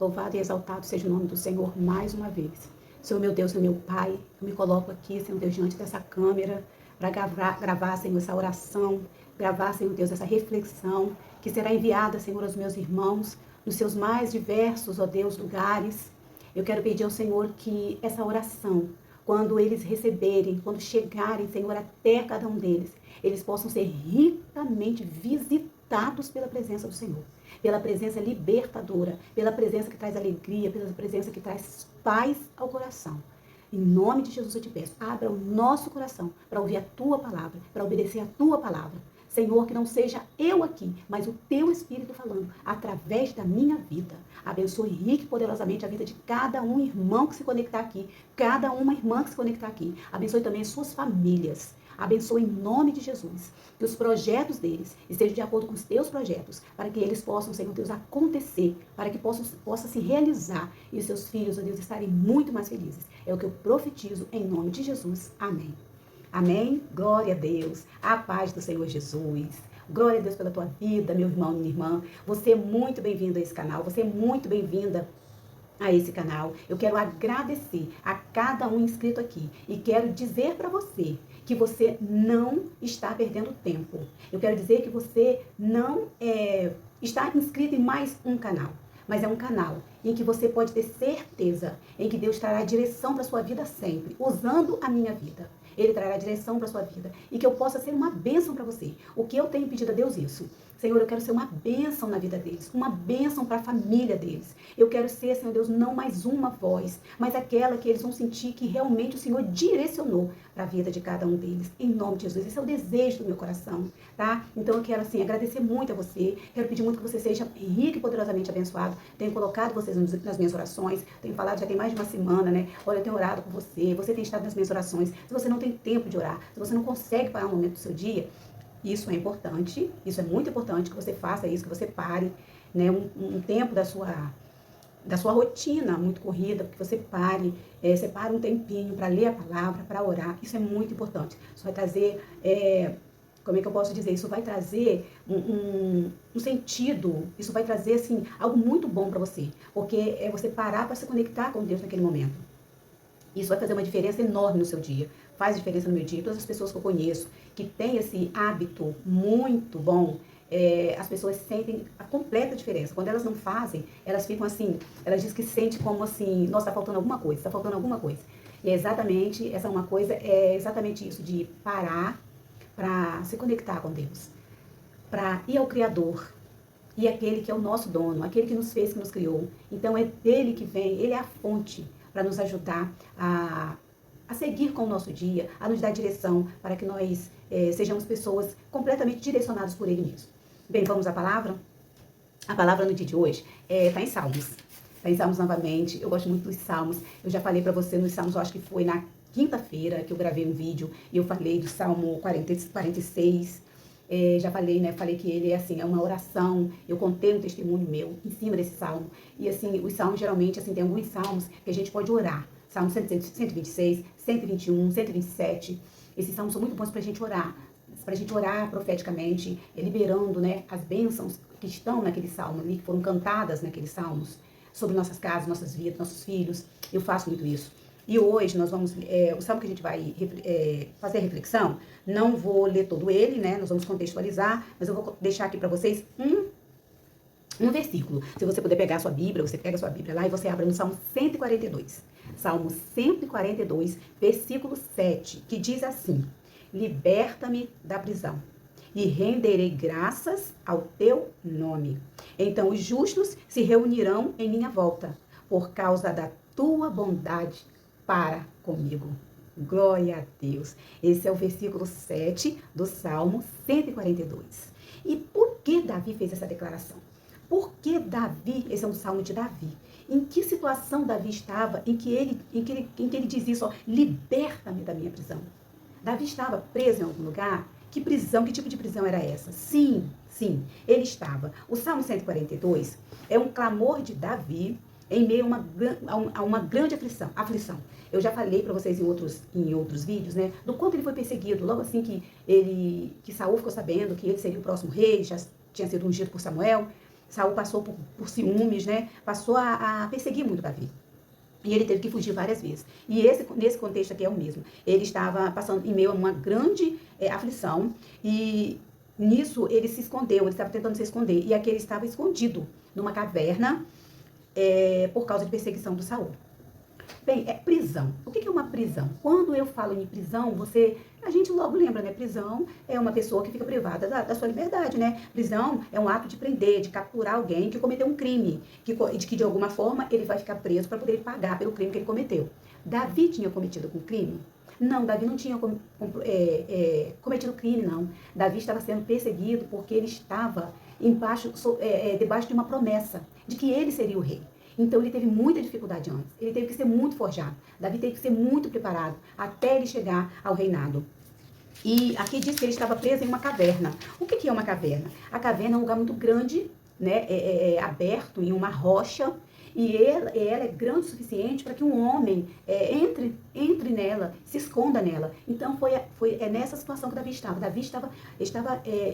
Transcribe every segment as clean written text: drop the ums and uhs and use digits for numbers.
Louvado e exaltado seja o nome do Senhor mais uma vez. Senhor meu Deus, meu Pai, eu me coloco aqui, Senhor Deus, diante dessa câmera, para gravar, Senhor, essa oração, gravar, Senhor Deus, essa reflexão, que será enviada, Senhor, aos meus irmãos, nos seus mais diversos, ó Deus, lugares. Eu quero pedir ao Senhor que essa oração, quando eles receberem, quando chegarem, Senhor, até cada um deles, eles possam ser ricamente visitados pela presença do Senhor, pela presença libertadora, pela presença que traz alegria, pela presença que traz paz ao coração. Em nome de Jesus eu te peço, abra o nosso coração para ouvir a tua palavra, para obedecer a tua palavra. Senhor, que não seja eu aqui, mas o teu Espírito falando através da minha vida. Abençoe rique e poderosamente a vida de cada um irmão que se conectar aqui, cada uma irmã que se conectar aqui. Abençoe também as suas famílias. Abençoe em nome de Jesus, que os projetos deles estejam de acordo com os teus projetos, para que eles possam, Senhor Deus, acontecer, para que possa se realizar e os seus filhos, ó Deus, estarem muito mais felizes. É o que eu profetizo em nome de Jesus. Amém. Amém? Glória a Deus. A paz do Senhor Jesus. Glória a Deus pela tua vida, meu irmão e minha irmã. Você é muito bem-vindo a esse canal. Você é muito bem-vinda a esse canal. Eu quero agradecer a cada um inscrito aqui e quero dizer para você que você não está perdendo tempo. Eu quero dizer que você não está inscrito em mais um canal, mas é um canal em que você pode ter certeza em que Deus trará direção para a sua vida sempre, usando a minha vida. Ele trará direção para a sua vida e que eu possa ser uma bênção para você. O que eu tenho pedido a Deus isso? Senhor, eu quero ser uma bênção na vida deles, uma bênção para a família deles. Eu quero ser, Senhor Deus, não mais uma voz, mas aquela que eles vão sentir que realmente o Senhor direcionou para a vida de cada um deles. Em nome de Jesus, esse é o desejo do meu coração, tá? Então eu quero, assim, agradecer muito a você, quero pedir muito que você seja rico e poderosamente abençoado. Tenho colocado vocês nas minhas orações, tenho falado, já tem mais de uma semana, né? Olha, eu tenho orado por você, você tem estado nas minhas orações. Se você não tem tempo de orar, se você não consegue parar um momento do seu dia, isso é importante, isso é muito importante que você faça isso, que você pare, né, um tempo da sua rotina muito corrida, que você pare, separe um tempinho para ler a palavra, para orar. Isso é muito importante. Isso vai trazer, como é que eu posso dizer? Isso vai trazer um sentido, isso vai trazer, assim, algo muito bom para você, porque é você parar para se conectar com Deus naquele momento. Isso vai fazer uma diferença enorme no seu dia. Faz diferença no meu dia. Todas as pessoas que eu conheço que têm esse hábito muito bom, as pessoas sentem a completa diferença. Quando elas não fazem, elas ficam assim, elas dizem que sentem como assim, nossa, está faltando alguma coisa, está faltando alguma coisa. E é exatamente, essa uma coisa, é exatamente isso, de parar para se conectar com Deus, para ir ao Criador, e aquele que é o nosso dono, aquele que nos fez, que nos criou. Então é dele que vem, ele é a fonte para nos ajudar a seguir com o nosso dia, a nos dar direção, para que nós sejamos pessoas completamente direcionadas por ele mesmo. Bem, vamos à palavra? A palavra no dia de hoje está em Salmos. Está em Salmos novamente. Eu gosto muito dos Salmos. Eu já falei para você nos Salmos, eu acho que foi na quinta-feira que eu gravei um vídeo e eu falei do Salmo 46. Já falei, né? Falei que ele é uma oração. Eu contei um testemunho meu em cima desse salmo. E assim, os salmos geralmente, assim, tem alguns salmos que a gente pode orar. Salmo 126, 121, 127. Esses salmos são muito bons para a gente orar profeticamente, liberando, né, as bênçãos que estão naquele salmo ali, que foram cantadas naqueles salmos, sobre nossas casas, nossas vidas, nossos filhos. Eu faço muito isso. E hoje nós vamos, o salmo que a gente vai fazer a reflexão, não vou ler todo ele, né? Nós vamos contextualizar, mas eu vou deixar aqui para vocês um versículo. Se você puder pegar a sua Bíblia, você pega a sua Bíblia lá e você abre no Salmo 142. Salmo 142, versículo 7, que diz assim: liberta-me da prisão e renderei graças ao teu nome. Então os justos se reunirão em minha volta, por causa da tua bondade para comigo. Glória a Deus. Esse é o versículo 7 do Salmo 142. E por que Davi fez essa declaração? Por que Davi, esse é um salmo de Davi, em que situação Davi estava em que ele diz isso, ó, liberta-me da minha prisão? Davi estava preso em algum lugar? Que prisão, que tipo de prisão era essa? Sim, ele estava. O Salmo 142 é um clamor de Davi em meio a uma grande aflição. Eu já falei para vocês em outros vídeos, né, do quanto ele foi perseguido, logo assim que Saul ficou sabendo que ele seria o próximo rei, já tinha sido ungido por Samuel. Saul passou por ciúmes, né? Passou a perseguir muito Davi. E ele teve que fugir várias vezes. E nesse contexto aqui é o mesmo. Ele estava passando em meio a uma grande aflição e nisso ele se escondeu, ele estava tentando se esconder. E aqui ele estava escondido numa caverna por causa de perseguição do Saul. Bem, prisão. O que é uma prisão? Quando eu falo em prisão, a gente logo lembra, né? Prisão é uma pessoa que fica privada da sua liberdade, né? Prisão é um ato de prender, de capturar alguém que cometeu um crime, que de alguma forma ele vai ficar preso para poder pagar pelo crime que ele cometeu. Davi tinha cometido um crime? Não, Davi não tinha cometido crime, não. Davi estava sendo perseguido porque ele estava debaixo de uma promessa de que ele seria o rei. Então, ele teve muita dificuldade antes. Ele teve que ser muito forjado. Davi teve que ser muito preparado até ele chegar ao reinado. E aqui diz que ele estava preso em uma caverna. O que é uma caverna? A caverna é um lugar muito grande, né? Aberto em uma rocha. E ela é grande o suficiente para que um homem entre nela, se esconda nela. Então, foi nessa situação que Davi estava. Davi estava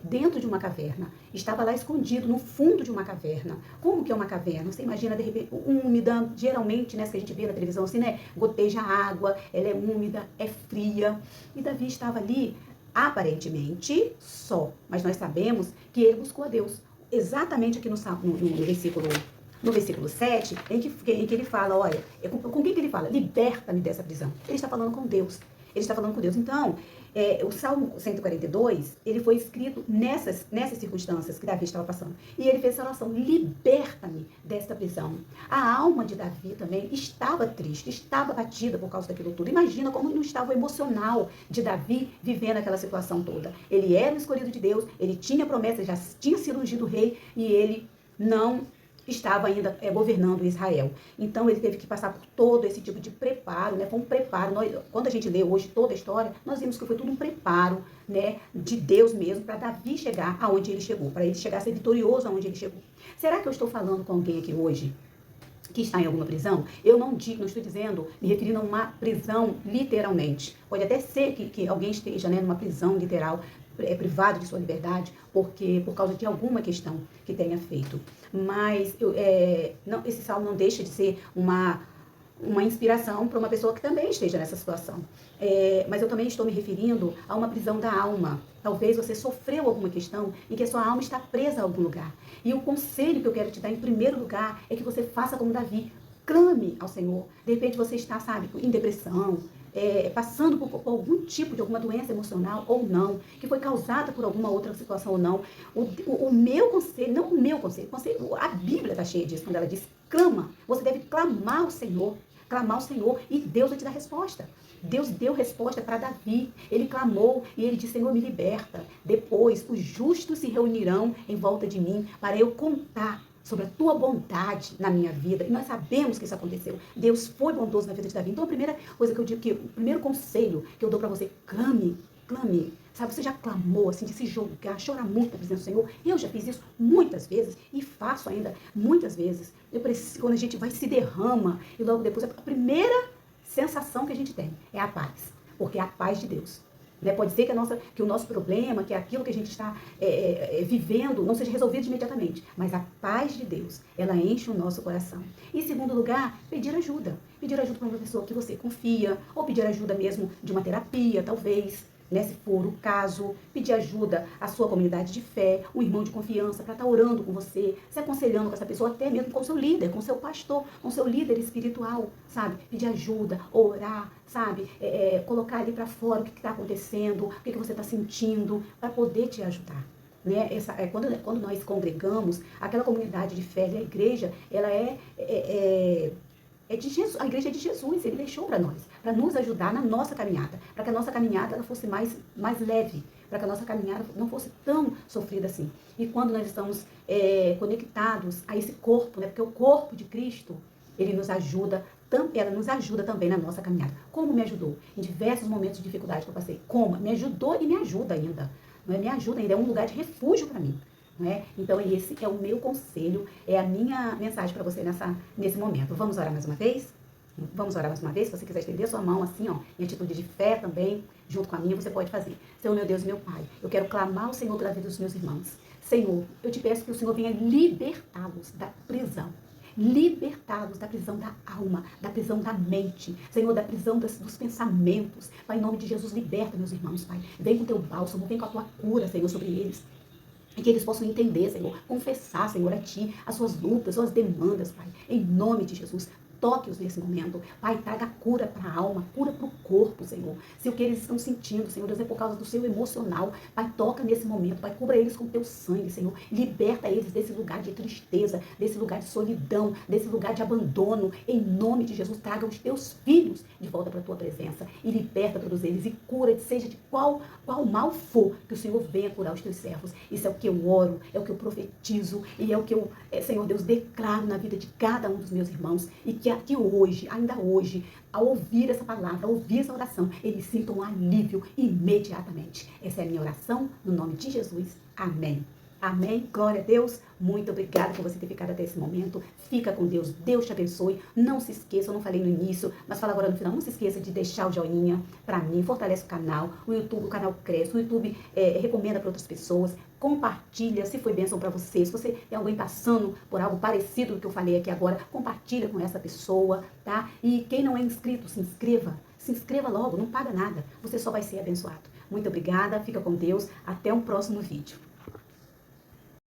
dentro de uma caverna. Estava lá escondido, no fundo de uma caverna. Como que é uma caverna? Você imagina, de repente, úmida, geralmente, né, que a gente vê na televisão, assim, né? Goteja água, ela é úmida, é fria. E Davi estava ali, aparentemente, só. Mas nós sabemos que ele buscou a Deus. Exatamente aqui no versículo 7, em que ele fala, olha, com quem que ele fala? Liberta-me dessa prisão. Ele está falando com Deus. Ele está falando com Deus. Então, o Salmo 142, ele foi escrito nessas circunstâncias que Davi estava passando. E ele fez essa oração, liberta-me desta prisão. A alma de Davi também estava triste, estava batida por causa daquilo tudo. Imagina como não estava o emocional de Davi vivendo aquela situação toda. Ele era o escolhido de Deus, ele tinha promessa, já tinha sido ungido rei, e ele não estava ainda governando Israel. Então, ele teve que passar por todo esse tipo de preparo, né? Foi um preparo. Quando a gente lê hoje toda a história, nós vimos que foi tudo um preparo, né, de Deus mesmo, para Davi chegar aonde ele chegou, para ele chegar a ser vitorioso aonde ele chegou. Será que eu estou falando com alguém aqui hoje que está em alguma prisão? Eu não estou dizendo, me referindo a uma prisão literalmente. Pode até ser que alguém esteja, né, numa prisão literal, privado de sua liberdade, por causa de alguma questão que tenha feito. Mas esse salmo não deixa de ser uma inspiração para uma pessoa que também esteja nessa situação. Mas eu também estou me referindo a uma prisão da alma. Talvez você sofreu alguma questão em que a sua alma está presa a algum lugar. E o conselho que eu quero te dar em primeiro lugar é que você faça como Davi. Clame ao Senhor. De repente você está, em depressão, passando por algum tipo de alguma doença emocional ou não, que foi causada por alguma outra situação ou não. O meu conselho, não o meu conselho, a Bíblia está cheia disso, quando ela diz clama. Você deve clamar ao Senhor e Deus vai te dar resposta. Deus deu resposta para Davi. Ele clamou e ele disse, Senhor, me liberta. Depois os justos se reunirão em volta de mim para eu contar sobre a tua bondade na minha vida. E nós sabemos que isso aconteceu. Deus foi bondoso na vida de Davi. Então, a primeira coisa que eu digo, o primeiro conselho que eu dou para você, clame. Sabe, você já clamou, assim, de se jogar, chorar muito na presença do Senhor? Eu já fiz isso muitas vezes e faço ainda muitas vezes. Quando a gente vai se derrama e logo depois, a primeira sensação que a gente tem é a paz. Porque é a paz de Deus. Né? Pode ser que o nosso problema, que aquilo que a gente está vivendo, não seja resolvido imediatamente. Mas a paz de Deus, ela enche o nosso coração. E, em segundo lugar, pedir ajuda. Pedir ajuda para uma pessoa que você confia, ou pedir ajuda mesmo de uma terapia, talvez. Né, se for o caso, pedir ajuda à sua comunidade de fé, um irmão de confiança para estar orando com você, se aconselhando com essa pessoa, até mesmo com o seu líder, com o seu pastor, com o seu líder espiritual, sabe? Pedir ajuda, orar, sabe? Colocar ali para fora o que está acontecendo, o que você está sentindo, para poder te ajudar. Né? Quando nós congregamos, aquela comunidade de fé, a igreja, ela de Jesus, a igreja é de Jesus, ele deixou para nós, para nos ajudar na nossa caminhada, para que a nossa caminhada ela fosse mais leve, para que a nossa caminhada não fosse tão sofrida assim. E quando nós estamos conectados a esse corpo, né, porque o corpo de Cristo, ela nos ajuda também na nossa caminhada. Como me ajudou? Em diversos momentos de dificuldade que eu passei. Como? Me ajudou e me ajuda ainda. Não é? Me ajuda ainda, é um lugar de refúgio para mim. Não é? Então, esse é o meu conselho, é a minha mensagem para você nesse momento. Vamos orar mais uma vez? Vamos orar mais uma vez? Se você quiser estender sua mão assim, ó, em atitude de fé também, junto com a minha, você pode fazer. Senhor, meu Deus e meu Pai, eu quero clamar ao Senhor pela vida dos meus irmãos. Senhor, eu te peço que o Senhor venha libertá-los da prisão. Libertá-los da prisão da alma, da prisão da mente, Senhor, da prisão dos pensamentos. Pai, em nome de Jesus, liberta, meus irmãos, Pai. Vem com o teu bálsamo, vem com a tua cura, Senhor, sobre eles. E que eles possam entender, Senhor, confessar, Senhor, a Ti, as suas lutas, as suas demandas, Pai. Em nome de Jesus, toque-os nesse momento. Pai, traga cura para a alma, cura para o corpo, Senhor. Se o que eles estão sentindo, Senhor Deus, é por causa do seu emocional, Pai, toca nesse momento. Pai, cubra eles com o teu sangue, Senhor. Liberta eles desse lugar de tristeza, desse lugar de solidão, desse lugar de abandono. Em nome de Jesus, traga os teus filhos de volta para a tua presença e liberta todos eles e cura, seja de qual mal for, que o Senhor venha curar os teus servos. Isso é o que eu oro, é o que eu profetizo e é o que eu, Senhor Deus, declaro na vida de cada um dos meus irmãos e que aqui hoje, ainda hoje, ao ouvir essa palavra, ao ouvir essa oração, eles sintam um alívio imediatamente. Essa é a minha oração, no nome de Jesus. Amém. Amém. Glória a Deus. Muito obrigada por você ter ficado até esse momento. Fica com Deus. Deus te abençoe. Não se esqueça, eu não falei no início, mas falo agora no final. Não se esqueça de deixar o joinha para mim. Fortalece o canal. O canal cresce. O YouTube recomenda para outras pessoas. Compartilha se foi bênção para você. Se você tem alguém passando por algo parecido do que eu falei aqui agora, compartilha com essa pessoa, tá? E quem não é inscrito, se inscreva. Se inscreva logo, não paga nada. Você só vai ser abençoado. Muito obrigada. Fica com Deus. Até um próximo vídeo.